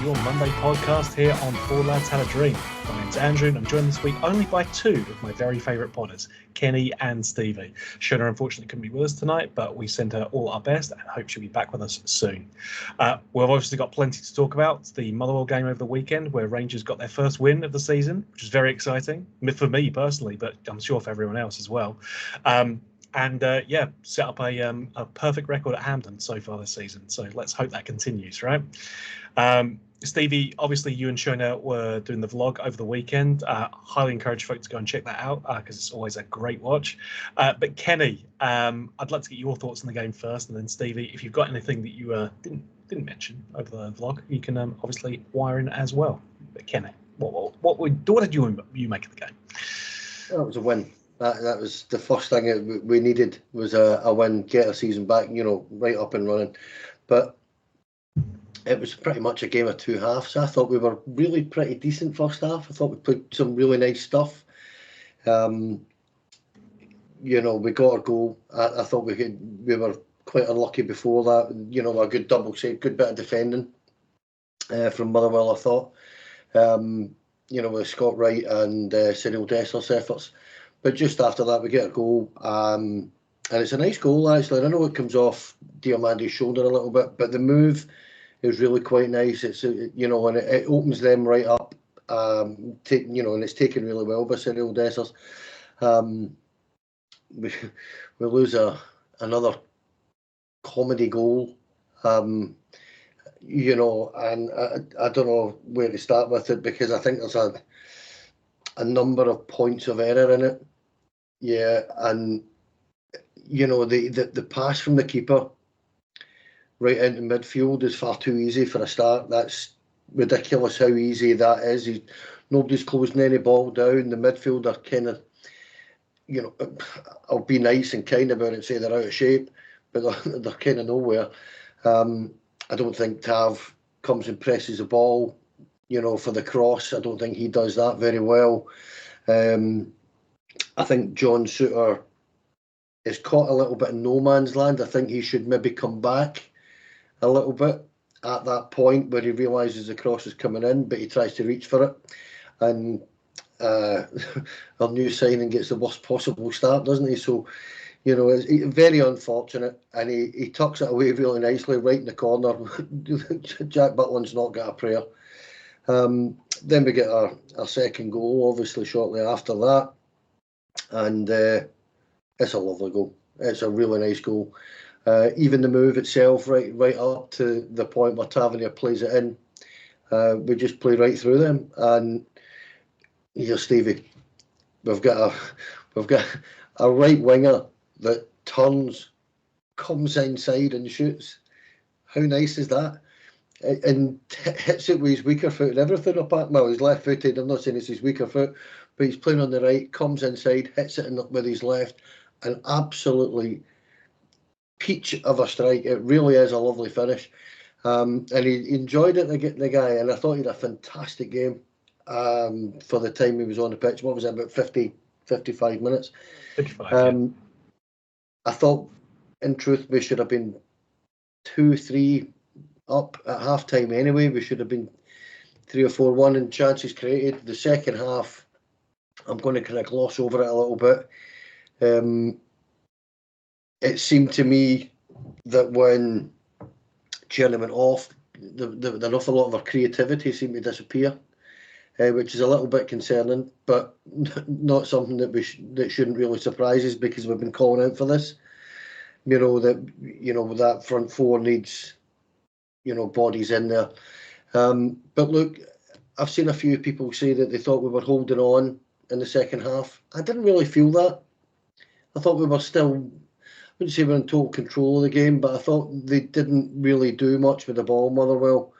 your Monday podcast here on Four Lads Had a Dream. My name's Andrew and I'm joined this week only by two of my very favourite podders, Kenny and Stevie. Shona unfortunately couldn't be with us tonight, but we send her all our best and hope she'll be back with us soon. We've obviously got plenty to talk about. The Motherwell game over the weekend where Rangers got their first win of the season, which is very exciting for me personally, but I'm sure for everyone else as well. Set up a perfect record at Hampden so far this season. So let's hope that continues, right? Stevie, obviously you and Shona were doing the vlog over the weekend. Highly encourage folks to go and check that out because it's always a great watch. But Kenny, I'd like to get your thoughts on the game first, and then Stevie, if you've got anything that you didn't mention over the vlog, you can obviously wire in as well. But Kenny, what did you make of the game? Well, it was a win. That was the first thing we needed was a win, get our season back, right up and running. But it was pretty much a game of two halves. I thought we were really pretty decent first half. I thought we played some really nice stuff. We got our goal. I thought we were quite unlucky before that. A good double save, good bit of defending from Motherwell, I thought. With Scott Wright and Cyril Dessler's efforts. But just after that, we get a goal. And it's a nice goal, actually. I know it comes off Diamandi's shoulder a little bit, but the move is really quite nice. It's and it opens them right up. And it's taken really well by Cyril Dessers. We lose another comedy goal. And I don't know where to start with it because I think there's a number of points of error in it. Yeah, and the pass from the keeper right into midfield is far too easy for a start. That's ridiculous how easy that is. Nobody's closing any ball down. The midfield are kind of, I'll be nice and kind about it and say they're out of shape, but they're kind of nowhere. I don't think Tav comes and presses the ball, for the cross. I don't think he does that very well. I think John Souttar is caught a little bit in no man's land. I think he should maybe come back a little bit at that point where he realises the cross is coming in, but he tries to reach for it. And our new signing gets the worst possible start, doesn't he? So, it's very unfortunate. And he tucks it away really nicely right in the corner. Jack Butland's not got a prayer. Then we get our second goal, obviously, shortly after that. And it's a lovely goal. It's a really nice goal. Even the move itself, right up to the point where Tavernier plays it in, we just play right through them. And here's Stevie. We've got a right winger that turns, comes inside and shoots. How nice is that? And hits it with his weaker foot and everything apart. Well, he's left-footed. I'm not saying it's his weaker foot, but he's playing on the right, comes inside, hits it with his left, and absolutely peach of a strike. It really is a lovely finish. And he enjoyed it, the guy, and I thought he had a fantastic game for the time he was on the pitch. What was it, about 55 minutes? 55, yeah. I thought, in truth, we should have been 2-3 up at half-time anyway. We should have been 3 or 4-1 in chances created. The second half, I'm going to kind of gloss over it a little bit. It seemed to me that when Černý went off, an awful lot of our creativity seemed to disappear, which is a little bit concerning, but not something that shouldn't really surprise us because we've been calling out for this. That front four needs, bodies in there. But look, I've seen a few people say that they thought we were holding on in the second half. I didn't really feel that. I thought we were still, I wouldn't say we're in total control of the game, but I thought they didn't really do much with the ball, Motherwell.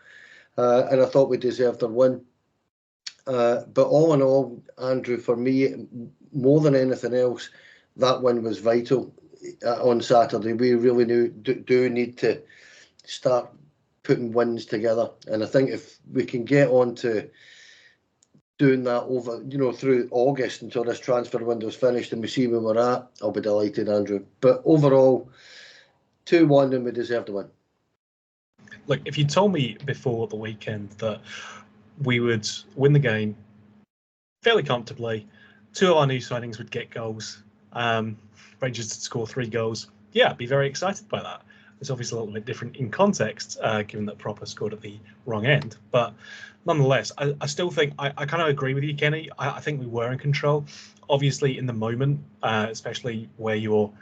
And I thought we deserved their win. But all in all, Andrew, for me, more than anything else, that win was vital on Saturday. We really do need to start putting wins together. And I think if we can get on to doing that over, through August until this transfer window's finished and we see where we're at, I'll be delighted, Andrew. But overall, 2-1 and we deserve to win. look, if you told me before the weekend that we would win the game fairly comfortably, 2 of our new signings would get goals, Rangers to score 3 goals, yeah, I'd be very excited by that. It's obviously a little bit different in context, given that Proper scored at the wrong end. But nonetheless, I still think I kind of agree with you, Kenny. I think we were in control. Obviously, in the moment, especially where you're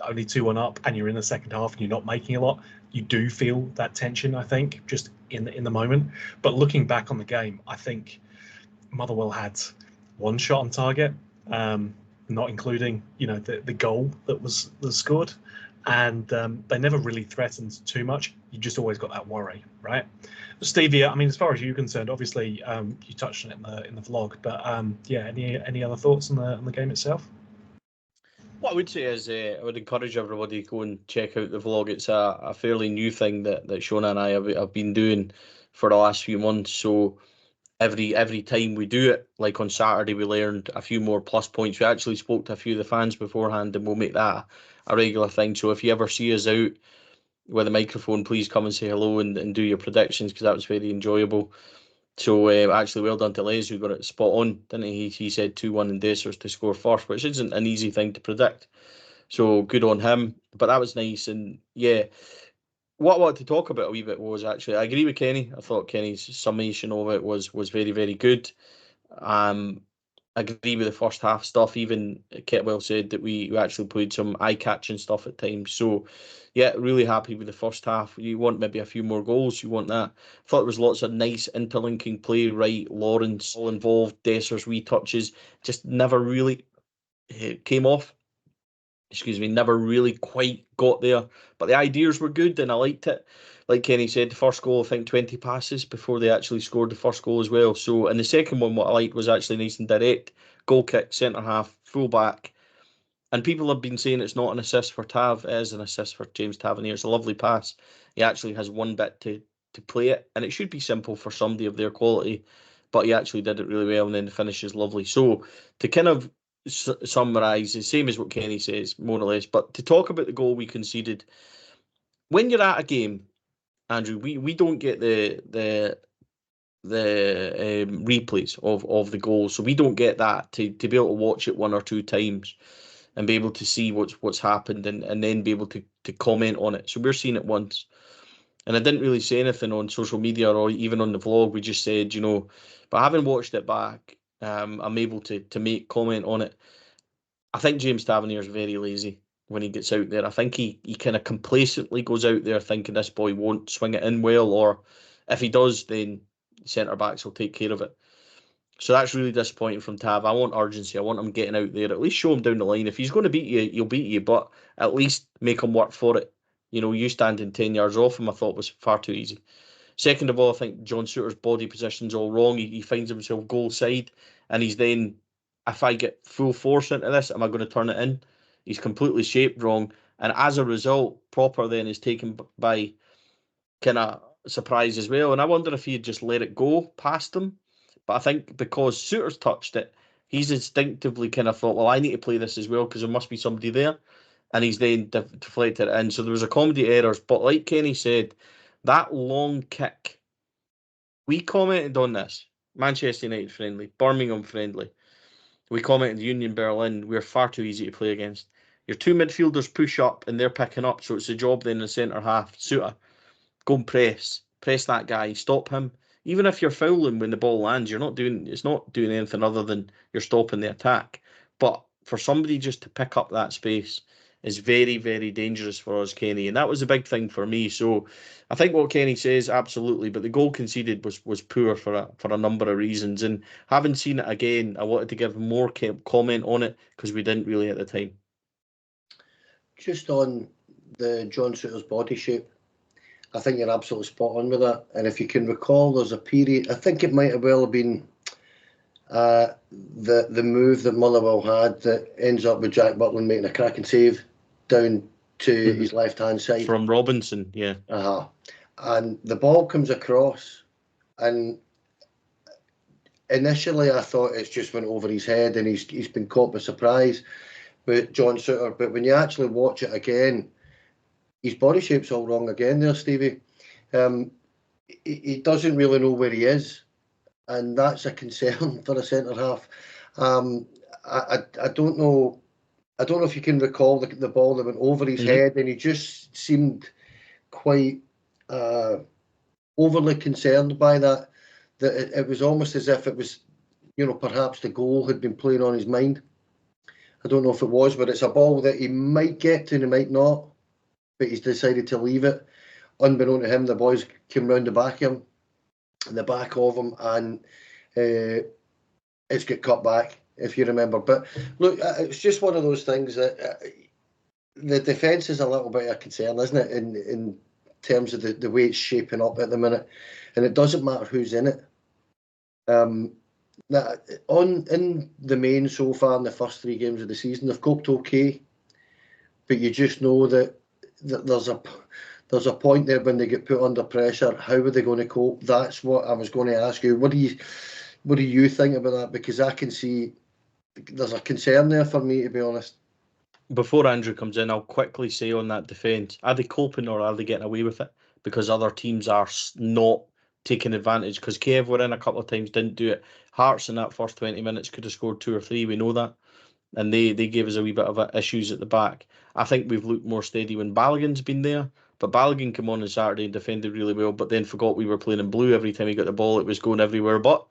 only 2-1 up and you're in the second half and you're not making a lot, you do feel that tension, I think, just in the moment. But looking back on the game, I think Motherwell had 1 shot on target, not including, the goal that was scored. And they never really threatened too much. You just always got that worry, right? Stevie, I mean, as far as you're concerned, obviously you touched on it in the vlog, but yeah, any other thoughts on the game itself? What I would say is I would encourage everybody to go and check out the vlog. It's a fairly new thing that Shona and I have been doing for the last few months. So every time we do it, like on Saturday, we learned a few more plus points. We actually spoke to a few of the fans beforehand, and we'll make that a regular thing. So if you ever see us out with a microphone, please come and say hello and do your predictions, because that was very enjoyable. So actually, well done to Les, who got it spot on, didn't he? He said 2-1 in Dacers to score first, which isn't an easy thing to predict. So good on him. But that was nice. And yeah, what I wanted to talk about a wee bit was actually, I agree with Kenny. I thought Kenny's summation of it was very, very good. I agree with the first half stuff. Even Ketwell said that we actually played some eye-catching stuff at times. So, yeah, really happy with the first half. You want maybe a few more goals. You want that. I thought there was lots of nice interlinking play. Right, Lawrence all involved. Desser's wee touches just never really came off. Excuse me, never really quite got there. But the ideas were good and I liked it. Like Kenny said, the first goal, I think 20 passes before they actually scored the first goal as well. So, and the second one, what I liked was actually nice and direct. Goal kick, centre half, full back. And people have been saying it's not an assist for Tav. It is an assist for James Tavernier. It's a lovely pass. He actually has one bit to play it. And it should be simple for somebody of their quality. But he actually did it really well, and then the finish is lovely. So, to kind of summarise, the same as what Kenny says, more or less. But to talk about the goal we conceded, when you're at a game, Andrew, we don't get the replays of the goals, so we don't get that to be able to watch it 1 or 2 times and be able to see what's happened and then be able to comment on it. So we're seeing it once, and I didn't really say anything on social media or even on the vlog. We just said, but having watched it back, I'm able to make comment on it. I think James Tavernier is very lazy when he gets out there. I think he kind of complacently goes out there thinking this boy won't swing it in well, or if he does, then centre-backs will take care of it. So that's really disappointing from Tav. I want urgency. I want him getting out there. At least show him down the line. If he's going to beat you, he'll beat you, but at least make him work for it. You standing 10 yards off him, I thought was far too easy. Second of all, I think John Souttar's body position's all wrong. He finds himself goal side, and he's then, if I get full force into this, am I going to turn it in? He's completely shaped wrong. And as a result, Proper then is taken by kind of surprise as well. And I wonder if he had just let it go past him. But I think because Souttar's touched it, he's instinctively kind of thought, well, I need to play this as well because there must be somebody there. And he's then deflected it in. So there was a comedy errors. But like Kenny said, that long kick, we commented on this. Manchester United friendly, Birmingham friendly. We commented Union Berlin, we're far too easy to play against. Your 2 midfielders push up and they're picking up, so it's a job then in the centre half. Souttar, go and press that guy, stop him. Even if you're fouling when the ball lands, it's not doing anything other than you're stopping the attack. But for somebody just to pick up that space is very, very dangerous for us, Kenny. And that was a big thing for me. So I think what Kenny says, absolutely. But the goal conceded was poor for a number of reasons. And having seen it again, I wanted to give more comment on it because we didn't really at the time. Just on the John Souttar's body shape, I think you're absolutely spot on with that. And if you can recall, there's a period, I think it might have well been the move that Motherwell had that ends up with Jack Butland making a cracking save down to his left-hand side. From Robinson, yeah. And the ball comes across, and initially I thought it's just went over his head and he's been caught by surprise with John Souttar. But when you actually watch it again, his body shape's all wrong again there, Stevie. He doesn't really know where he is, and that's a concern for a centre half. I don't know. I don't know if you can recall the ball that went over his head, and he just seemed quite overly concerned by that. That it was almost as if it was, perhaps the goal had been playing on his mind. I don't know if it was, but it's a ball that he might get to and he might not, but he's decided to leave it. Unbeknown to him, the boys came round the back of him, and it's got cut back, if you remember. But look, it's just one of those things that the defence is a little bit of a concern, isn't it, in terms of the way it's shaping up at the minute, and it doesn't matter who's in it. In the main so far in the first 3 games of the season, they've coped okay, but you just know that there's a point there when they get put under pressure. How are they going to cope? That's what I was going to ask you. What do you think about that? Because I can see there's a concern there for me, to be honest. Before Andrew comes in, I'll quickly say on that defence, are they coping or are they getting away with it? Because other teams are not taking advantage. Because Kyiv were in a couple of times, didn't do it. Hearts in that first 20 minutes could have scored 2 or 3, we know that. And they gave us a wee bit of issues at the back. I think we've looked more steady when Balogun's been there. But Balogun came on Saturday and defended really well, but then forgot we were playing in blue. Every time he got the ball, it was going everywhere but.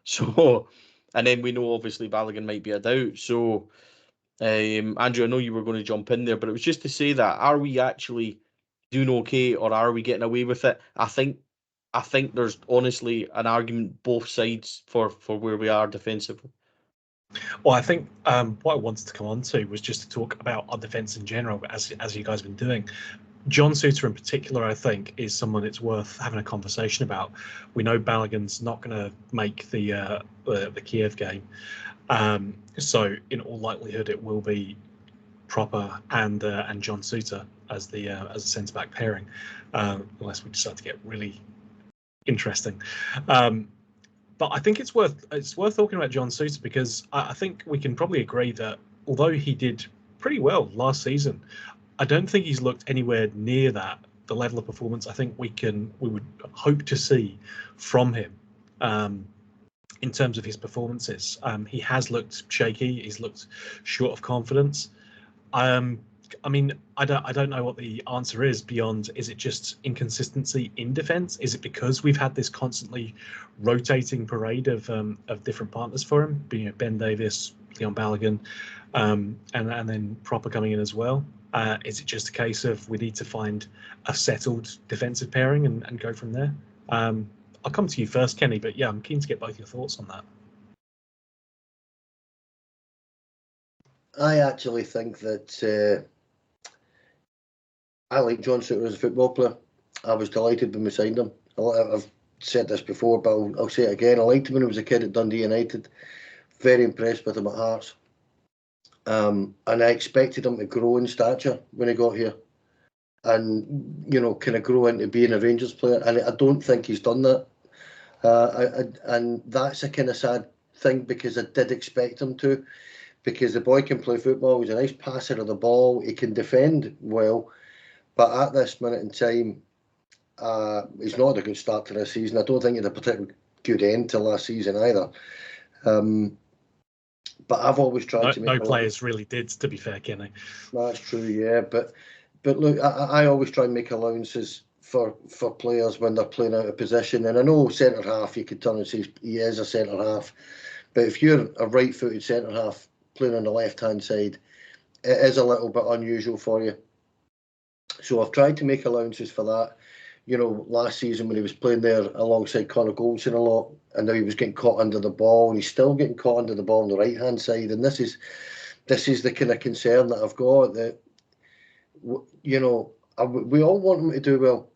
So, and then we know obviously Balogun might be a doubt. So, Andrew, I know you were going to jump in there, but it was just to say that, are we actually doing okay or are we getting away with it? I think there's honestly an argument both sides for where we are defensively. Well, I think what I wanted to come on to was just to talk about our defence in general, as you guys have been doing. John Souttar in particular, I think, is someone it's worth having a conversation about. We know Balogun's not going to make the Kyiv game, so in all likelihood it will be Proper and John Souttar as a centre back pairing, unless we decide to get really interesting. But I think it's worth talking about John Souttar, because I think we can probably agree that although he did pretty well last season, I don't think he's looked anywhere near the level of performance I think we would hope to see from him in terms of his performances. He has looked shaky. He's looked short of confidence. I mean, I don't know what the answer is beyond. Is it just inconsistency in defence? Is it because we've had this constantly rotating parade of different partners for him, being Ben Davies, Leon Balogun, and then Proper coming in as well? Is it just a case of we need to find a settled defensive pairing and go from there? I'll come to you first, Kenny, but yeah, I'm keen to get both your thoughts on that. I actually think that I like John Souttar as a football player. I was delighted when we signed him. I've said this before, but I'll say it again. I liked him when he was a kid at Dundee United. Very impressed with him at Hearts. And I expected him to grow in stature when he got here, and kind of grow into being a Rangers player. And I don't think he's done that. And that's a kind of sad thing, because I did expect him to. Because the boy can play football. He's a nice passer of the ball. He can defend well. But at this minute in time, he's not had a good start to this season. I don't think he had a particularly good end to last season either. But I've always tried to make... No players really did, to be fair, Kenny. That's true, yeah. But look, I always try and make allowances for players when they're playing out of position. And I know centre-half, you could turn and say he is a centre-half. But if you're a right-footed centre-half playing on the left-hand side, it is a little bit unusual for you. So I've tried to make allowances for that. Last season when he was playing there alongside Connor Goldson a lot, and now he was getting caught under the ball, and he's still getting caught under the ball on the right-hand side. And this is the kind of concern that I've got, that, we all want him to do well.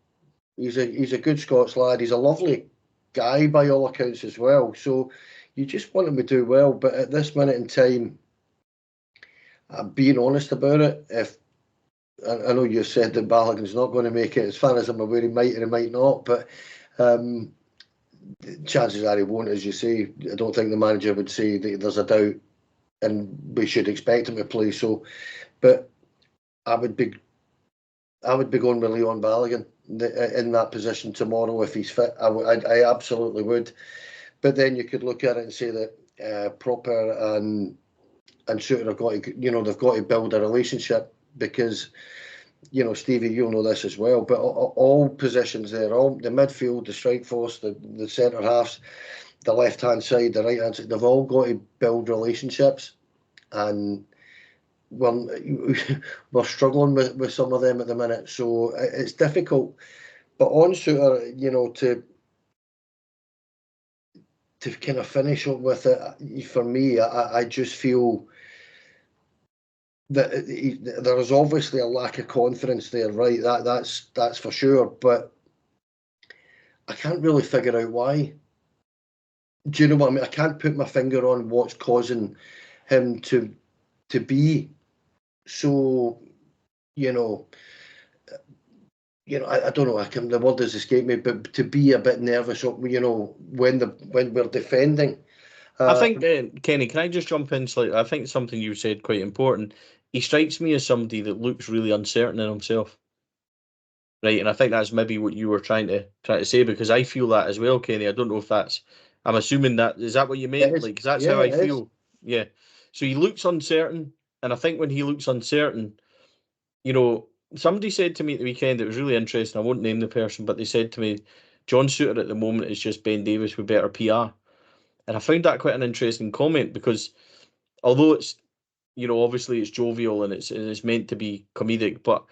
He's a good Scots lad. He's a lovely guy by all accounts as well. So you just want him to do well. But at this minute in time, I'm being honest about it. If I know you said that Balogun's not going to make it, as far as I'm aware, he might or he might not. But chances are he won't, as you say. I don't think the manager would say that there's a doubt and we should expect him to play. So, but I would be I would be going with Leon Balogun in that position tomorrow if he's fit. I absolutely would. But then you could look at it and say that Proper and Souttar have got to, they've got to build a relationship because, Stevie, you'll know this as well. But all positions there, all the midfield, the strike force, the centre halves, the left hand side, the right hand side, they've all got to build relationships, and we're struggling with some of them at the minute. So it's difficult. But on Souttar, to kind of finish up with it, for me, I just feel that there is obviously a lack of confidence there, right? That's for sure. But I can't really figure out why. Do you know what I mean? I can't put my finger on what's causing him to be so, I don't know. The word has escaped me, but to be a bit nervous, when we're defending. I think, Kenny, can I just jump in slightly? I think something you said quite important. He strikes me as somebody that looks really uncertain in himself, right? And I think that's maybe what you were trying to say, because I feel that as well, Kenny. I don't know if that's. I'm assuming that is that what you meant, like, 'cause that's how I feel. Yeah. So he looks uncertain, and I think when he looks uncertain, somebody said to me at the weekend, it was really interesting. I won't name the person, but they said to me, John Souttar at the moment is just Ben Davies with better PR. And I found that quite an interesting comment, because although it's, obviously it's jovial and it's meant to be comedic, but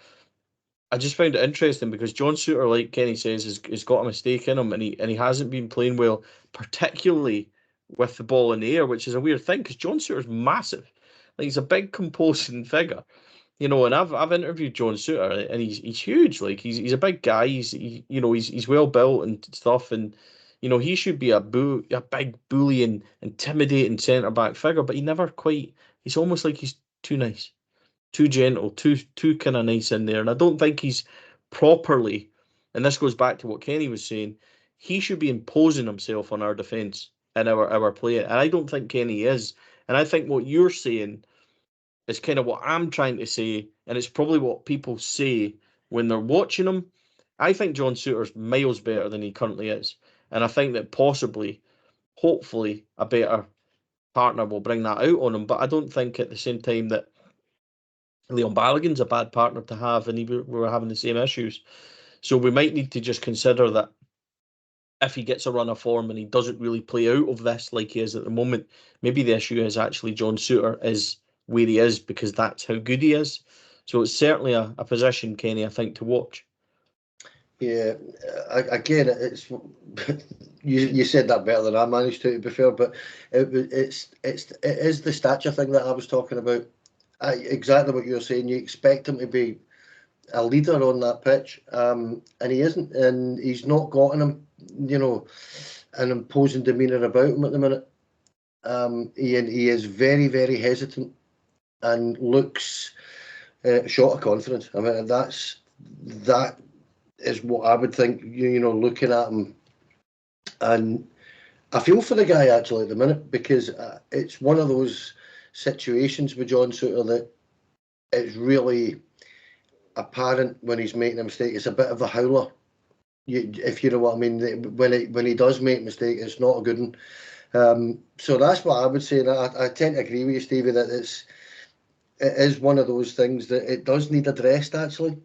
I just found it interesting because John Souttar, like Kenny says, has got a mistake in him, and he hasn't been playing well, particularly with the ball in the air, which is a weird thing because John Souttar's massive. Like, he's a big composing figure. And I've interviewed John Souttar, and he's huge. Like, he's a big guy. He's well built and stuff, and he should be a big bullying, intimidating centre back figure. But he never quite. He's almost like he's too nice, too gentle, too kind of nice in there. And I don't think he's properly. And this goes back to what Kenny was saying. He should be imposing himself on our defence and our play, and I don't think Kenny is. And I think what you're saying is kind of what I'm trying to say, and it's probably what people say when they're watching him. I think John Souttar's miles better than he currently is, and I think that possibly, hopefully, a better partner will bring that out on him. But I don't think at the same time that Leon Balogun's a bad partner to have, and we're having the same issues. So we might need to just consider that if he gets a run of form and he doesn't really play out of this like he is at the moment, maybe the issue is actually John Souttar is where he is because that's how good he is. So it's certainly a position, Kenny, I think, to watch. Yeah, again, it's you said that better than I managed to be fair, but it is the stature thing that I was talking about. Exactly what you're saying. You expect him to be a leader on that pitch, and he isn't, and he's not got him, an imposing demeanour about him at the minute. He is very, very hesitant and looks short of confidence. I mean, that is what I would think, looking at him. And I feel for the guy actually at the minute, because it's one of those situations with John Souttar that it's really apparent when he's making a mistake. It's a bit of a howler, if you know what I mean. When he does make a mistake, it's not a good one. So that's what I would say. And I tend to agree with you, Stevie, that it is one of those things that it does need addressed actually.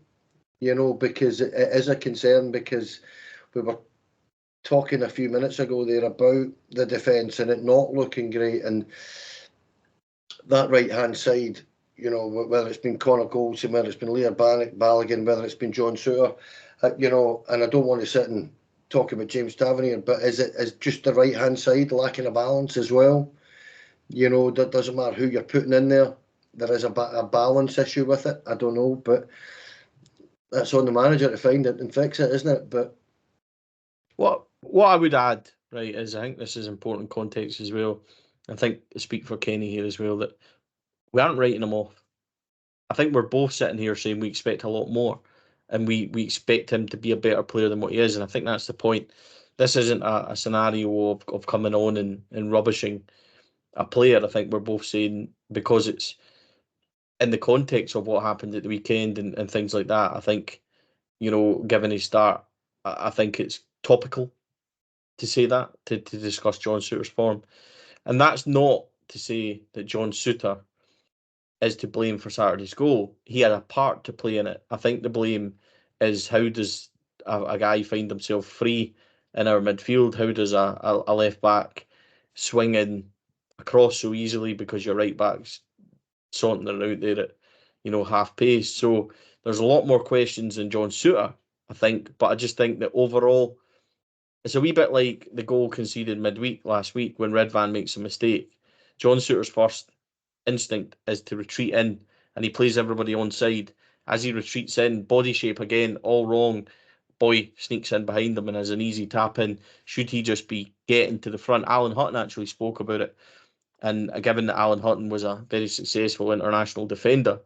Because it is a concern, because we were talking a few minutes ago there about the defence and it not looking great, and that right-hand side, whether it's been Connor Goldson, whether it's been Leon Balogun, whether it's been John Souttar, and I don't want to sit and talk about James Tavernier, but is just the right-hand side lacking a balance as well? That doesn't matter who you're putting in there. There is a balance issue with it. I don't know, but that's on the manager to find it and fix it, isn't it? But what I would add, right, is I think this is important context as well. I think I speak for Kenny here as well, that we aren't writing him off. I think we're both sitting here saying we expect a lot more, and we expect him to be a better player than what he is, and I think that's the point. This isn't a scenario of coming on and rubbishing a player. I think we're both saying, because it's in the context of what happened at the weekend and things like that, I think, given his start, I think it's topical to say that, to discuss John Souttar's form. And that's not to say that John Souttar is to blame for Saturday's goal. He had a part to play in it. I think the blame is, how does a guy find himself free in our midfield? How does a left back swing in across so easily because your right back's sauntering out there at half pace? So there's a lot more questions than John Souttar, I think, but I just think that overall it's a wee bit like the goal conceded midweek last week when Redvan makes a mistake. John Souttar's first instinct is to retreat in, and he plays everybody on side. As he retreats in, body shape again, all wrong. Boy sneaks in behind him and has an easy tap in. Should he just be getting to the front? Alan Hutton actually spoke about it. And given that Alan Hutton was a very successful international defender,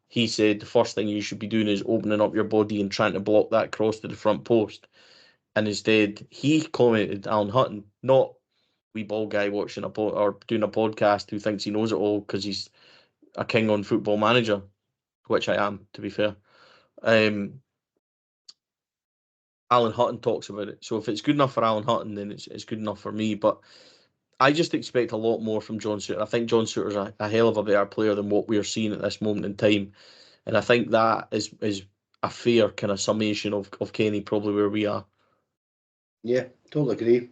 he said the first thing you should be doing is opening up your body and trying to block that cross to the front post. And instead, he commented, Alan Hutton, not wee ball guy watching or doing a podcast who thinks he knows it all because he's a king on Football Manager, which I am, to be fair. Alan Hutton talks about it. So if it's good enough for Alan Hutton, then it's good enough for me. But I just expect a lot more from John Souttar. I think John Souttar's a hell of a better player than what we're seeing at this moment in time. And I think that is a fair kind of summation of Kenny, probably where we are. Yeah, totally agree.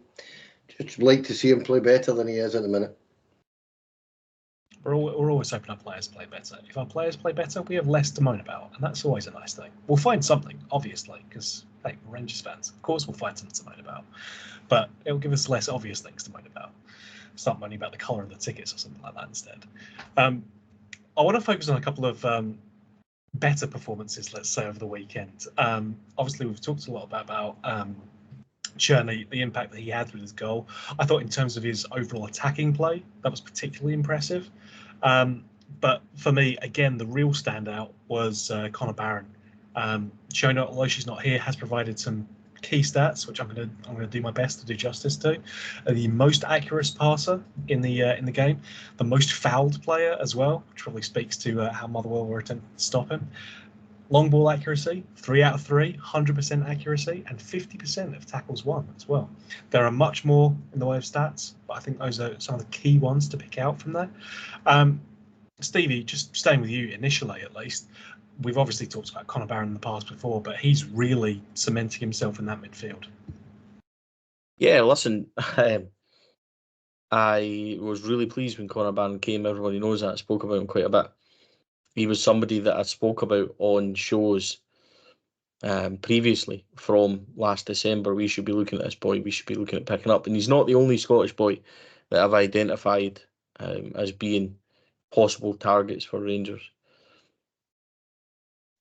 Just like to see him play better than he is at the minute. We're always hoping our players play better. If our players play better, we have less to moan about, and that's always a nice thing. We'll find something, obviously, because hey, we're Rangers fans. Of course, we'll find something to moan about, but it'll give us less obvious things to moan about. Start moaning about the colour of the tickets or something like that instead. I want to focus on a couple of better performances, let's say, over the weekend. Obviously, we've talked a lot about Černý, the impact that he had with his goal. I thought in terms of his overall attacking play, that was particularly impressive. But for me, again, the real standout was Conor Barron. Shona, although she's not here, has provided some key stats, which I'm going to do my best to do justice to. The most accurate passer in the game, the most fouled player as well, which probably speaks to how Motherwell were attempting to stop him. Long ball accuracy, 3 out of 3, 100% accuracy, and 50% of tackles won as well. There are much more in the way of stats, but I think those are some of the key ones to pick out from there. Stevie, just staying with you initially at least, we've obviously talked about Conor Barron in the past before, but he's really cementing himself in that midfield. Yeah, listen, I was really pleased when Conor Barron came. Everybody knows that. I spoke about him quite a bit. He was somebody that I spoke about on shows previously from last December. We should be looking at this boy. We should be looking at picking up. And he's not the only Scottish boy that I've identified as being possible targets for Rangers.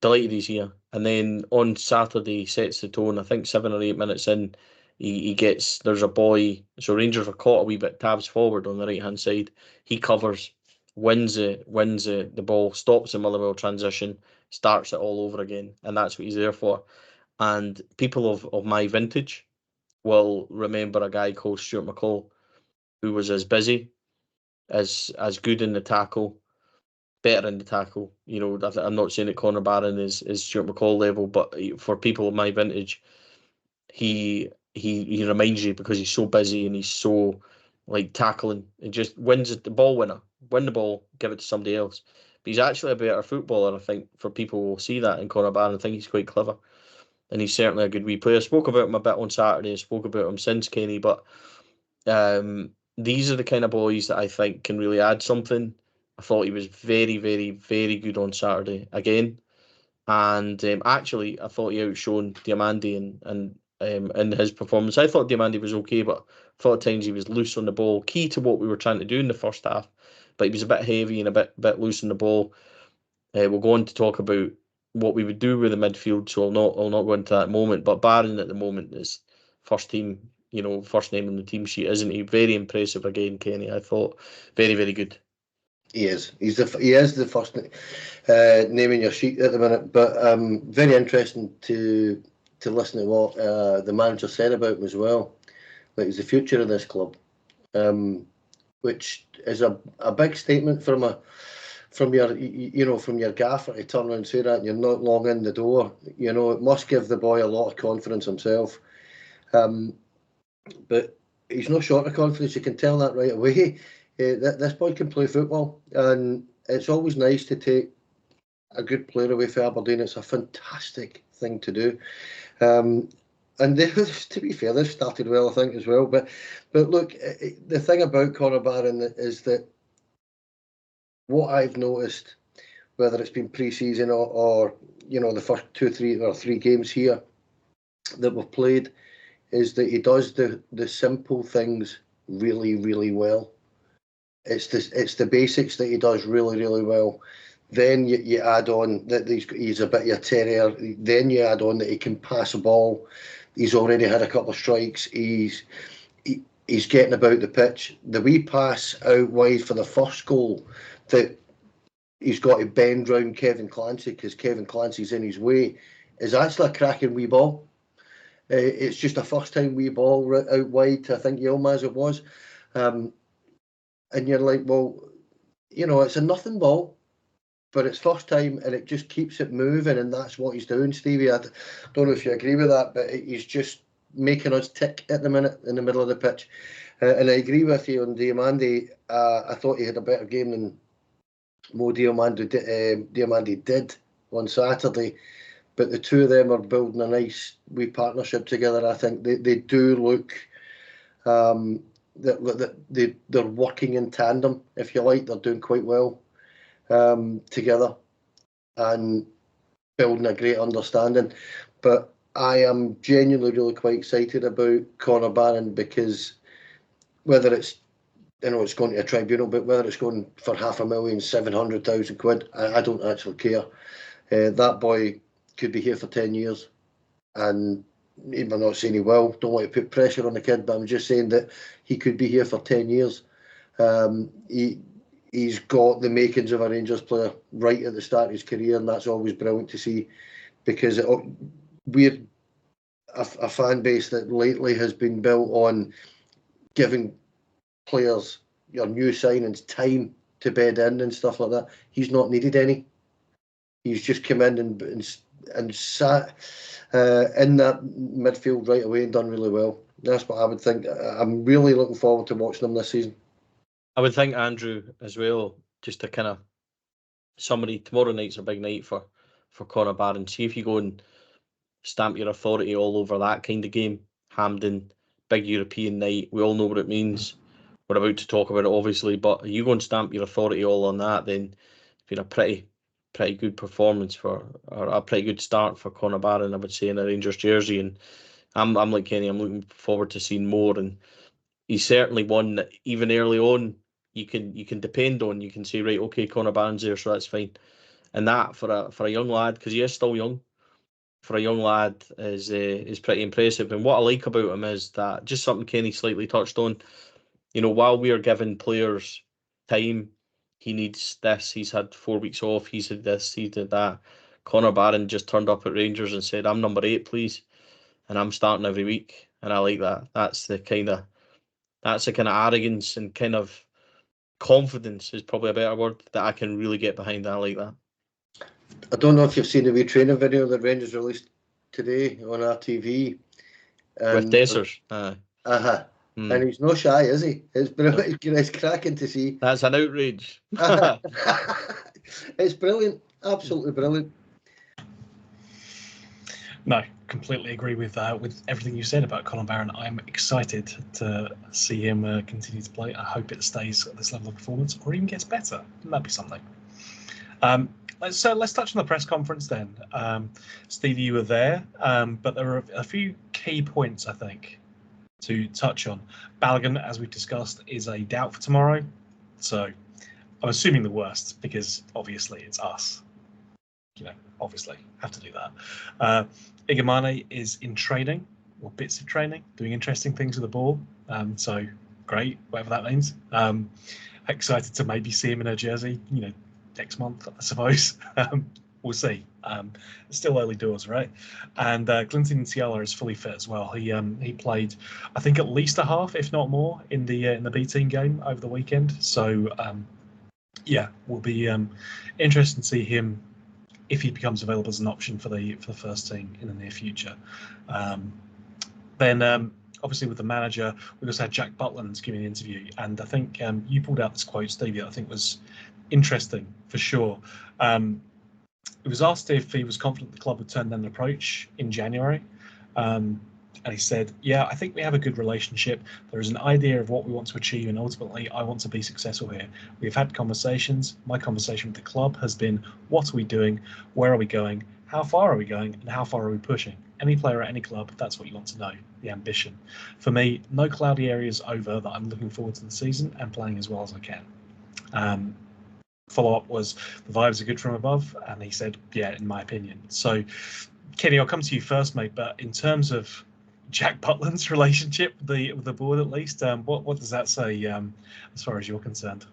Delighted he's here. And then on Saturday, he sets the tone. I think 7 or 8 minutes in, he gets, there's a boy. So Rangers are caught a wee bit tabs forward on the right-hand side. He covers, wins the ball, stops the Motherwell transition, starts it all over again, and that's what he's there for. And people of my vintage will remember a guy called Stuart McCall, who was as busy, as good in the tackle, better in the tackle. I'm not saying that Conor Barron is Stuart McCall level, but for people of my vintage, he reminds you because he's so busy and he's so tackling. He just wins the ball winner. Win the ball, give it to somebody else. But he's actually a better footballer, I think, for people who will see that in Conor Barron. I think he's quite clever. And he's certainly a good wee player. I spoke about him a bit on Saturday. I spoke about him since, Kenny. But these are the kind of boys that I think can really add something. I thought he was very, very, very good on Saturday again. And actually, I thought he outshone Diamandi and in his performance. I thought Diamandi was okay, but I thought at times he was loose on the ball. Key to what we were trying to do in the first half. But he was a bit heavy and a bit loose on the ball. We'll go on to talk about what we would do with the midfield, so I'll not go into that moment. But Barron at the moment is first team, first name on the team sheet, isn't he? Very impressive again, Kenny. I thought very, very good. He is. He is the first name in your sheet at the minute. But very interesting to listen to what the manager said about him as well. Like he's the future of this club, which is a big statement from a from your gaffer to turn around and say that, and you're not long in the door. It must give the boy a lot of confidence himself. But he's not short of confidence. You can tell that right away. This boy can play football, and it's always nice to take a good player away for Aberdeen. It's a fantastic thing to do. And to be fair, they've started well, I think, as well. But look, the thing about Conor Barron is that what I've noticed, whether it's been pre-season or the first 2, 3 games here that we've played, is that he does the simple things really, really well. It's the basics that he does really, really well. Then you add on that he's a bit of a terrier. Then you add on that he can pass a ball. He's already had a couple of strikes. He's getting about the pitch. The wee pass out wide for the first goal that he's got to bend round Kevin Clancy because Kevin Clancy's in his way is actually a cracking wee ball. It's just a first-time wee ball out wide to, I think, Yilmaz it was. And you're like, well, it's a nothing ball, but it's first time and it just keeps it moving, and that's what he's doing, Stevie. I don't know if you agree with that, but he's just making us tick at the minute in the middle of the pitch. And I agree with you on Diamandi. I thought he had a better game than Mo Diamandi did on Saturday. But the two of them are building a nice wee partnership together. I think they do look that they're working in tandem, if you like. They're doing quite well together and building a great understanding. But I am genuinely really quite excited about Conor Barron because whether it's it's going to a tribunal, but whether it's going for £500,000, 700,000 quid, I don't actually care. That boy could be here for 10 years, and I'm not saying he will. Don't want to put pressure on the kid, but I'm just saying that he could be here for 10 years. He's got the makings of a Rangers player right at the start of his career, and that's always brilliant to see because we're a fan base that lately has been built on giving players, your new signings, time to bed in and stuff like that. He's not needed any. He's just come in and sat in that midfield right away and done really well. That's what I would think. I'm really looking forward to watching him this season. I would think, Andrew, as well, just to kind of summary, tomorrow night's a big night for Conor Barron. See if you go and stamp your authority all over that kind of game. Hampden, big European night. We all know what it means. We're about to talk about it, obviously, but you go and stamp your authority all on that, then it's been a pretty good performance or a pretty good start for Conor Barron, I would say, in a Rangers jersey. And I'm like Kenny, I'm looking forward to seeing more. And he's certainly one that even early on you can depend on. You can say, right, okay, Conor Barron's there, so that's fine. And that for a young lad, because he is still young, for a young lad is pretty impressive. And what I like about him is that, just something Kenny slightly touched on, while we are giving players time, he needs this, he's had 4 weeks off, he's had this, he did that. Conor Barron just turned up at Rangers and said, I'm number 8, please, and I'm starting every week. And I like that. That's the kind of arrogance and kind of confidence is probably a better word that I can really get behind. I like that. I don't know if you've seen the wee training video that Rangers released today on RTV. With Dessers. And he's no shy, is he? It's brilliant. It's cracking to see. That's an outrage. It's brilliant. Absolutely brilliant. No, completely agree with everything you said about Conor Barron. I'm excited to see him continue to play. I hope it stays at this level of performance or even gets better. That'd be something. Let's touch on the press conference then. Stevie, you were there, but there were a few key points, I think, to touch on. Balogun, as we've discussed, is a doubt for tomorrow. So I'm assuming the worst because obviously it's us. Obviously have to do that. Igamane is in training or bits of training, doing interesting things with the ball. So great, whatever that means. Excited to maybe see him in a jersey, next month, I suppose. We'll see. It's still early doors, right? And Clinton Ciala is fully fit as well. He played, I think, at least a half, if not more, in the B team game over the weekend. So Yeah, will be interesting to see him if he becomes available as an option for the first team in the near future. Then obviously with the manager, we also had Jack Butland giving an interview, and I think you pulled out this quote, Stevie, that I think was interesting for sure. It was asked if he was confident the club would turn down an approach in January. And he said, yeah, I think we have a good relationship. There is an idea of what we want to achieve, and ultimately I want to be successful here. We've had conversations. My conversation with the club has been, what are we doing? Where are we going? How far are we going? And how far are we pushing? Any player at any club, that's what you want to know, the ambition. For me, no cloudy areas over that. I'm looking forward to the season and playing as well as I can. Follow-up was, the vibes are good from above, and he said, yeah, in my opinion. So, Kenny, I'll come to you first, mate, but in terms of Jack Butland's relationship with the board, at least, what does that say as far as you're concerned?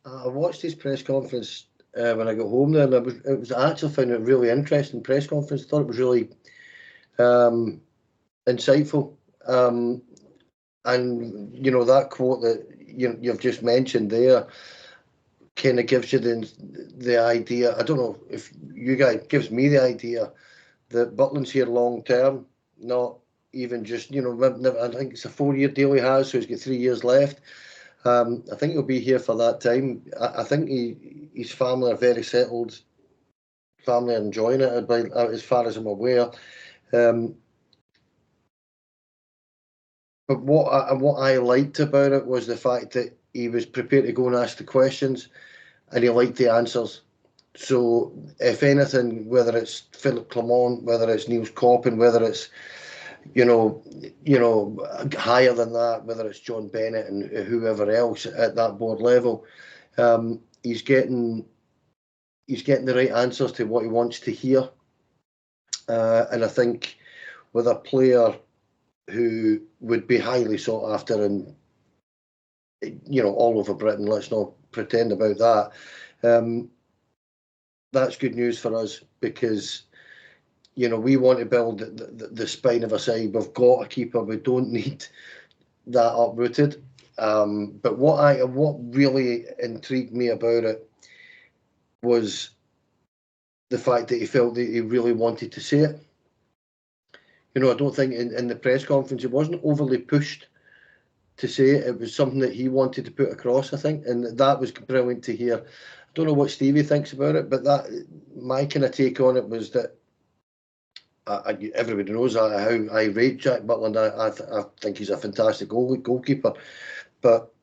I watched his press conference when I got home there, and I actually found it a really interesting press conference. I thought it was really insightful. And, you know, that quote that you've just mentioned there kind of gives you the idea. I don't know if you guys, gives me the idea that Butland's here long term, not even just, you know, I think it's a 4-year deal he has, so he's got 3 years left. I think he'll be here for that time. I think his family are very settled. Family are enjoying it, as far as I'm aware. But what I liked about it was the fact that he was prepared to go and ask the questions, and he liked the answers. So, if anything, whether it's Philip Clement, whether it's Niels Coppin, whether it's you know, higher than that, whether it's John Bennett and whoever else at that board level, he's getting the right answers to what he wants to hear. And I think with a player who would be highly sought after and, you know, all over Britain, let's not pretend about that. That's good news for us, because, you know, we want to build the spine of a side. We've got a keeper. We don't need that uprooted. But what really intrigued me about it was the fact that he felt that he really wanted to say it. You know, I don't think in the press conference it wasn't overly pushed to say it. It was something that he wanted to put across, I think, and that was brilliant to hear. I don't know what Stevie thinks about it, but my kind of take on it was that everybody knows how I rate Jack Butland. I think he's a fantastic goalkeeper, but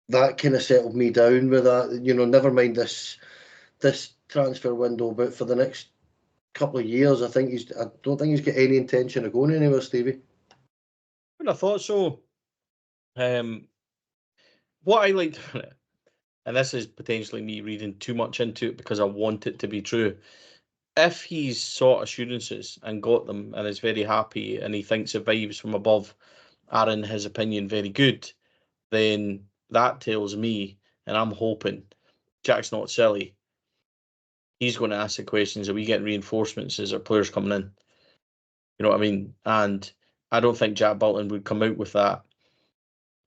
that kind of settled me down with that. You know, never mind this transfer window, but for the next couple of years, I don't think he's got any intention of going anywhere, Stevie. I thought so. What I liked about it, and this is potentially me reading too much into it because I want it to be true, if he's sought assurances and got them and is very happy and he thinks the vibes from above are, in his opinion, very good, then that tells me, and I'm hoping, Jack's not silly. He's going to ask the questions. Are we getting reinforcements? Is our players coming in? You know what I mean? And I don't think Jack Butland would come out with that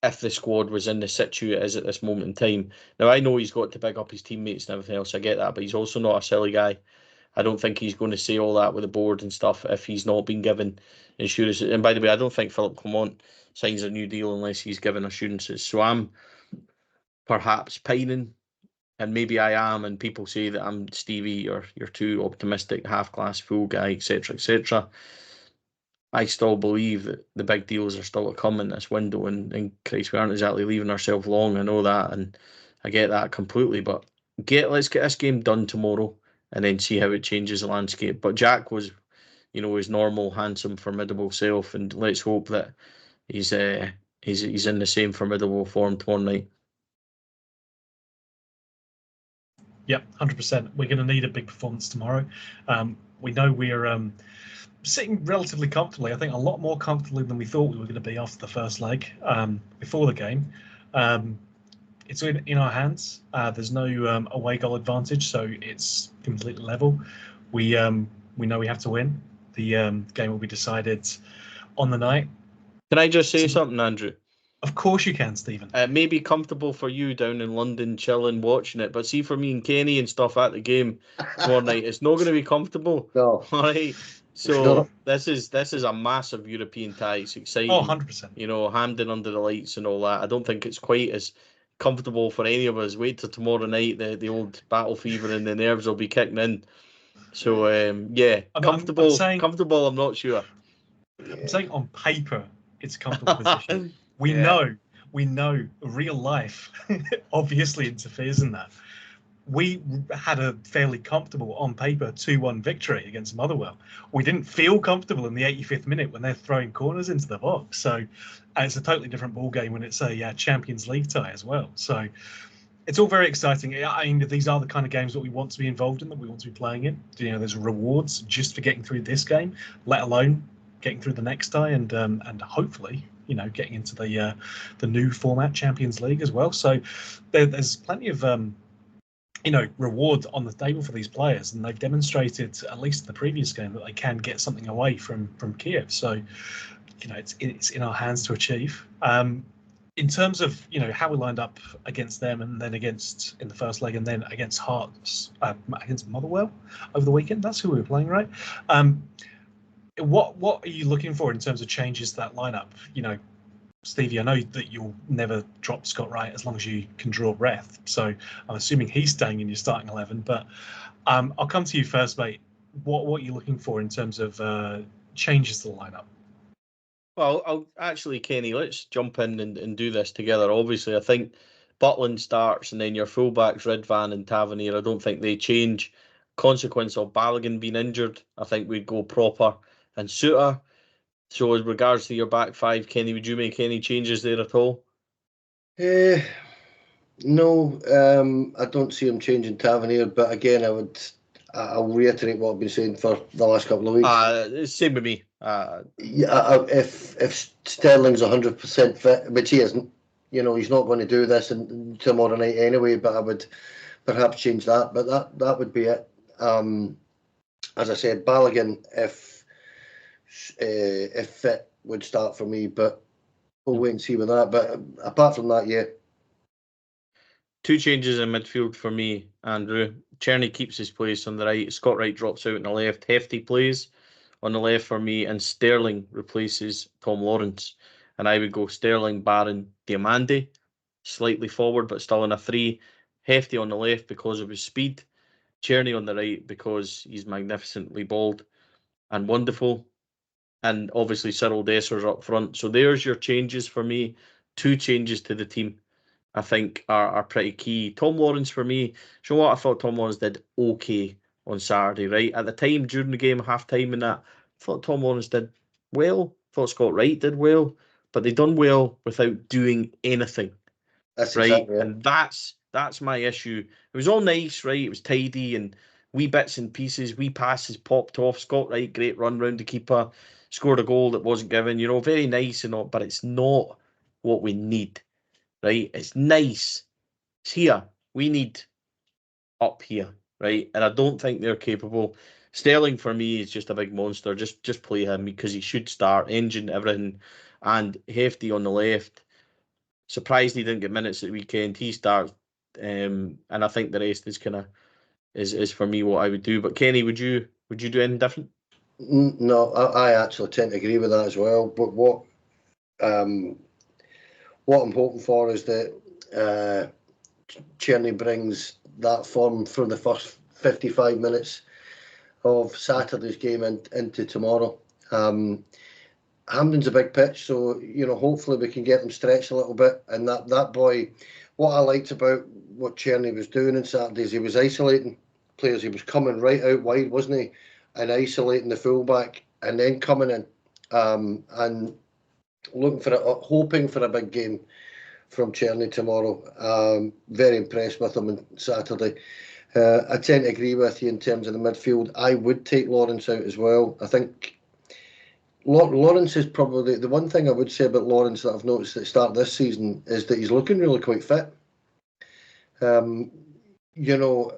if the squad was in the situ it is at this moment in time. Now, I know he's got to big up his teammates and everything else. I get that, but he's also not a silly guy. I don't think he's going to say all that with the board and stuff if he's not been given assurances. And by the way, I don't think Philip Clement signs a new deal unless he's given assurances. So I'm perhaps pining, and maybe I am, and people say that I'm Stevie or you're too optimistic, half-class fool guy, etc., etc. I still believe that the big deals are still to come in this window, and Christ, we aren't exactly leaving ourselves long. I know that, and I get that completely. But let's get this game done tomorrow, and then see how it changes the landscape. But Jack was, you know, his normal, handsome, formidable self, and let's hope that he's in the same formidable form tomorrow night. Yep, 100%. We're going to need a big performance tomorrow. We know we're sitting relatively comfortably. I think a lot more comfortably than we thought we were going to be after the first leg before the game. It's in our hands. There's no away goal advantage, so it's completely level. We know we have to win. The game will be decided on the night. Can I just say something, Andrew? Of course you can, Stephen. It may be comfortable for you down in London, chilling, watching it, but see for me and Kenny and stuff at the game tomorrow night, it's not going to be comfortable. No. All right. So this is a massive European tie. It's exciting. Oh, 100%. You know, Hampden under the lights and all that. I don't think it's quite as comfortable for any of us. Wait till tomorrow night. The old battle fever and the nerves will be kicking in. So yeah, comfortable. Comfortable. I'm not sure. I'm saying on paper it's a comfortable position. We know real life obviously interferes in that. We had a fairly comfortable on paper 2-1 victory against Motherwell. We didn't feel comfortable in the 85th minute when they're throwing corners into the box. So it's a totally different ball game when it's a Champions League tie as well. So it's all very exciting. I mean, these are the kind of games that we want to be involved in, that we want to be playing in. You know, there's rewards just for getting through this game, let alone getting through the next tie and hopefully, you know, getting into the new format Champions League as well. So there's plenty of you know, reward on the table for these players, and they've demonstrated, at least in the previous game, that they can get something away from Kyiv. So, you know, it's in our hands to achieve. In terms of, you know, how we lined up against them, and then in the first leg, and then against Hearts, against Motherwell over the weekend. That's who we were playing, right? What are you looking for in terms of changes to that lineup? You know, Stevie, I know that you'll never drop Scott Wright as long as you can draw breath. So I'm assuming he's staying in your starting 11. But I'll come to you first, mate. What are you looking for in terms of changes to the lineup? Well, actually, Kenny, let's jump in and do this together. Obviously, I think Butland starts, and then your fullbacks, Ridvan and Tavernier, I don't think they change. Consequence of Balogun being injured, I think we'd go proper and Souttar. So, as regards to your back five, Kenny, would you make any changes there at all? No, I don't see him changing Tavernier, but again, I'll reiterate what I've been saying for the last couple of weeks. Same with me. Yeah, if Sterling's 100% fit, which he isn't, you know, he's not going to do this tomorrow night anyway. But I would perhaps change that. But that would be it. As I said, Balogun, if fit, would start for me, but we'll wait and see with that. But apart from that, yeah. Two changes in midfield for me, Andrew. Černý keeps his place on the right. Scott Wright drops out on the left. Hefty plays on the left for me, and Sterling replaces Tom Lawrence. And I would go Sterling, Barron, Diamande, slightly forward, but still in a 3. Hefty on the left because of his speed. Černý on the right because he's magnificently bald and wonderful. And obviously Cyril Desser's up front. So there's your changes for me. 2 changes to the team, I think, are pretty key. Tom Lawrence for me, you know what? I thought Tom Lawrence did okay on Saturday, right? At the time, during the game, half-time and that, I thought Tom Lawrence did well. I thought Scott Wright did well. But they done well without doing anything. That's right? Exactly it. And that's my issue. It was all nice, right? It was tidy and wee bits and pieces, wee passes popped off. Scott Wright, great run round the keeper, scored a goal that wasn't given, you know, very nice and all, but it's not what we need, right? It's nice. It's here. We need up here, right? And I don't think they're capable. Sterling for me is just a big monster. Just play him because he should start, engine, everything. And Hefty on the left. Surprised he didn't get minutes at the weekend. He starts, and I think the rest is kind of is for me what I would do. But Kenny, would you do anything different? No, I actually tend to agree with that as well. But what I'm hoping for is that Černý brings that form from the first 55 minutes of Saturday's game into tomorrow. Hampden's a big pitch, so, you know, hopefully we can get them stretched a little bit. And that boy, what I liked about what Černý was doing on Saturdays, he was isolating players. He was coming right out wide, wasn't he? And isolating the fullback, and then coming in and looking for hoping for a big game from Černý tomorrow. Very impressed with him on Saturday. I tend to agree with you in terms of the midfield. I would take Lawrence out as well. I think Lawrence is probably the one thing I would say about Lawrence that I've noticed at the start of this season is that he's looking really quite fit. You know,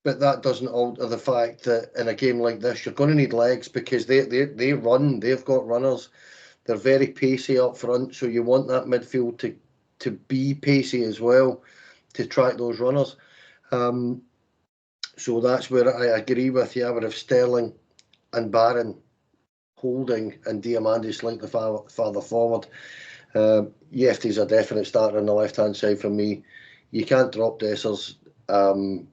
but that doesn't alter the fact that in a game like this, you're going to need legs because they run. They've got runners. They're very pacey up front, so you want that midfield to be pacey as well, to track those runners. So that's where I agree with you. I would have Sterling and Barron holding and Diamandi slightly farther forward. Yefty's a definite starter on the left-hand side for me. You can't drop Dessers. 2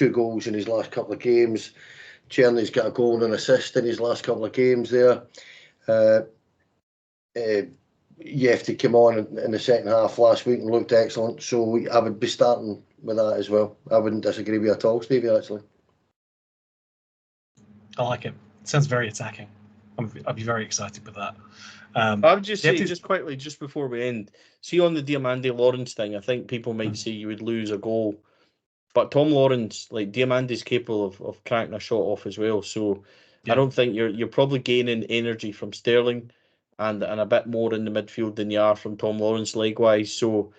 goals in his last couple of games. Černy's got a goal and an assist in his last couple of games there. Yefty came on in the second half last week and looked excellent, so I would be starting with that as well. I wouldn't disagree with you at all, Stevie, actually. I like it. Sounds very attacking. I'd be very excited with that. I would just say, just quickly, just before we end, see on the Diamandi Lawrence thing, I think people might say you would lose a goal. But Tom Lawrence, like Diamandi's capable of cracking a shot off as well. So I don't think you're probably gaining energy from Sterling and a bit more in the midfield than you are from Tom Lawrence leg-wise. So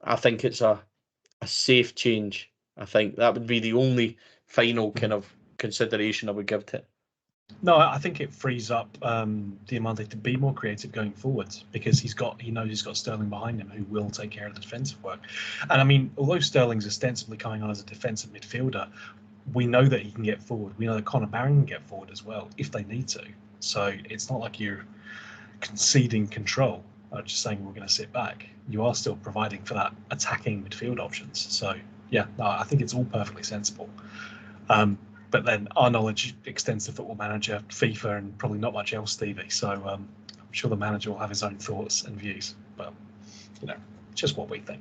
I think it's a safe change. I think that would be the only final kind of consideration I would give to it. No, I think it frees up Diamandi to be more creative going forwards, because he knows he's got Sterling behind him who will take care of the defensive work. And I mean, although Sterling's ostensibly coming on as a defensive midfielder, we know that he can get forward. We know that Connor Barron can get forward as well if they need to. So it's not like you're conceding control, just saying we're going to sit back. You are still providing for that attacking midfield options. So yeah, no, I think it's all perfectly sensible. But then our knowledge extends to Football Manager, FIFA, and probably not much else, Stevie. So I'm sure the manager will have his own thoughts and views. But, just what we think.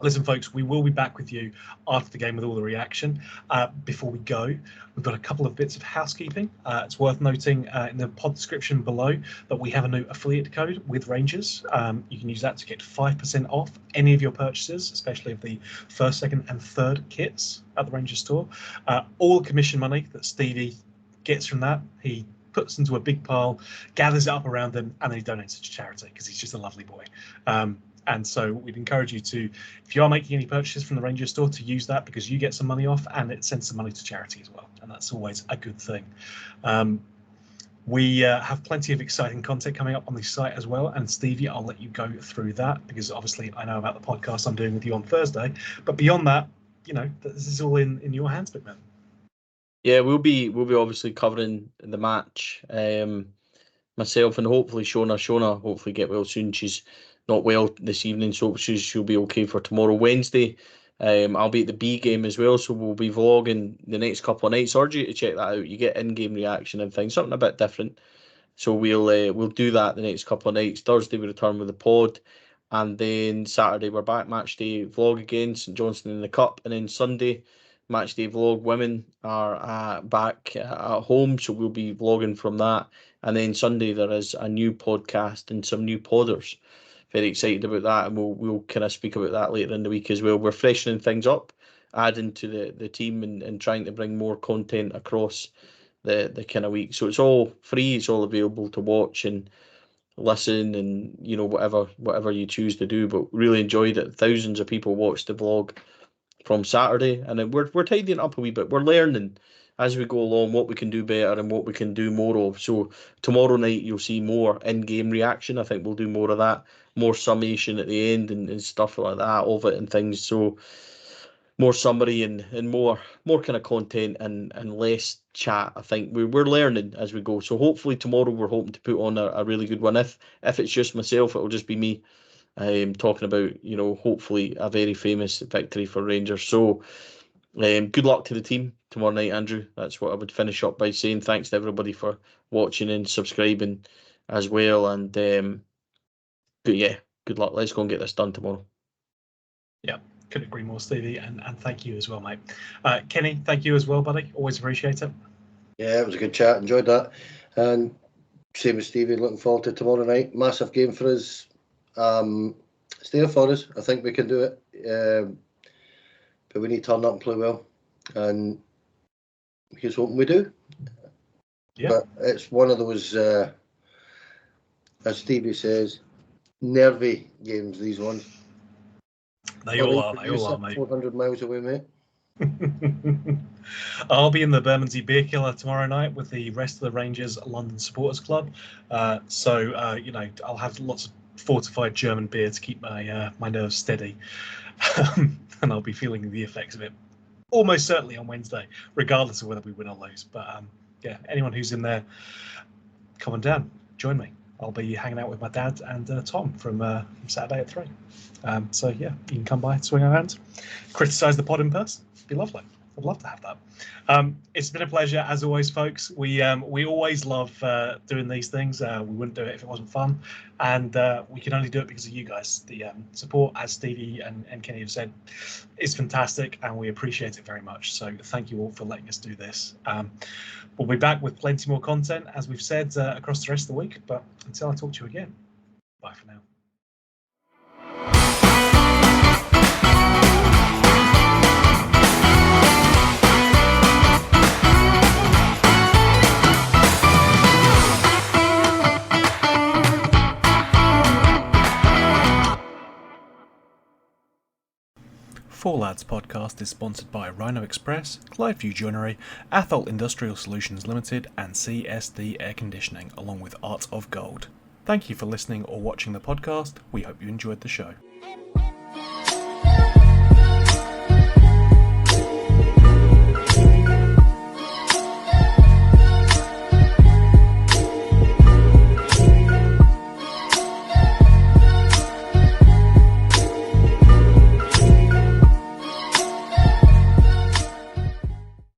Listen, folks, we will be back with you after the game with all the reaction. Before we go, we've got a couple of bits of housekeeping. It's worth noting in the pod description below that we have a new affiliate code with Rangers. You can use that to get 5% off any of your purchases, especially of the first, second and third kits at the Rangers store. All the commission money that Stevie gets from that, he puts into a big pile, gathers it up around him, and then he donates it to charity because he's just a lovely boy. And so we'd encourage you to, if you are making any purchases from the Rangers store, to use that, because you get some money off and it sends some money to charity as well. And that's always a good thing. We have plenty of exciting content coming up on the site as well. And Stevie, I'll let you go through that, because obviously I know about the podcast I'm doing with you on Thursday. But beyond that, this is all in your hands, big man. Yeah, we'll be obviously covering the match. Myself and hopefully Shona hopefully get well soon. She's not well this evening, so she'll be okay for tomorrow. Wednesday, I'll be at the B game as well, so we'll be vlogging the next couple of nights. Urge you to check that out. You get in-game reaction and things, something a bit different. So we'll do that the next couple of nights. Thursday we return with the pod, and then Saturday we're back, match day vlog again, St Johnstone in the Cup, and then Sunday match day vlog. Women are back at home, so we'll be vlogging from that. And then Sunday there is a new podcast and some new podders. Very excited about that, and we'll kind of speak about that later in the week as well. We're freshening things up, adding to the team and trying to bring more content across the kind of week. So it's all free, it's all available to watch and listen, and whatever you choose to do. But really enjoyed it. Thousands of people watched the vlog from Saturday, and then we're tidying up a wee bit. We're learning as we go along what we can do better and what we can do more of. So tomorrow night you'll see more in-game reaction. I think we'll do more of that, more summation at the end and stuff like that of it and things. So more summary and more kind of content and less chat. I think we're learning as we go. So hopefully tomorrow we're hoping to put on a really good one. If it's just myself, it'll just be me talking about, hopefully a very famous victory for Rangers. So good luck to the team tomorrow night, Andrew. That's what I would finish up by saying. Thanks to everybody for watching and subscribing as well. And but yeah, good luck. Let's go and get this done tomorrow. Yeah, couldn't agree more, Stevie, and thank you as well, mate. Kenny, thank you as well, buddy. Always appreciate it. Yeah, it was a good chat. Enjoyed that. And same as Stevie, looking forward to tomorrow night. Massive game for us. It's there for us. I think we can do it. But we need to turn up and play well. And here's hoping we do. Yeah. But it's one of those, as Stevie says, nervy games, these ones. They all are, mate. 400 miles away, mate. I'll be in the Bermondsey Beer Killer tomorrow night with the rest of the Rangers London Supporters Club. I'll have lots of fortified German beer to keep my nerves steady, and I'll be feeling the effects of it almost certainly on Wednesday, regardless of whether we win or lose. But anyone who's in there, come on down, join me. I'll be hanging out with my dad and Tom from Saturday at 3. You can come by, swing around, criticise the pod in person. It'd be lovely. I'd love to have that. It's been a pleasure as always, folks. We always love doing these things. We wouldn't do it if it wasn't fun, and we can only do it because of you guys. The support, as Stevie and Kenny have said, is fantastic, and we appreciate it very much. So thank you all for letting us do this. We'll be back with plenty more content, as we've said, across the rest of the week. But until I talk to you again, bye for now. Four Lads podcast is sponsored by Rhino Express, Clydeview Joinery, Athol Industrial Solutions Limited, and CSD Air Conditioning, along with Art of Gold. Thank you for listening or watching the podcast. We hope you enjoyed the show.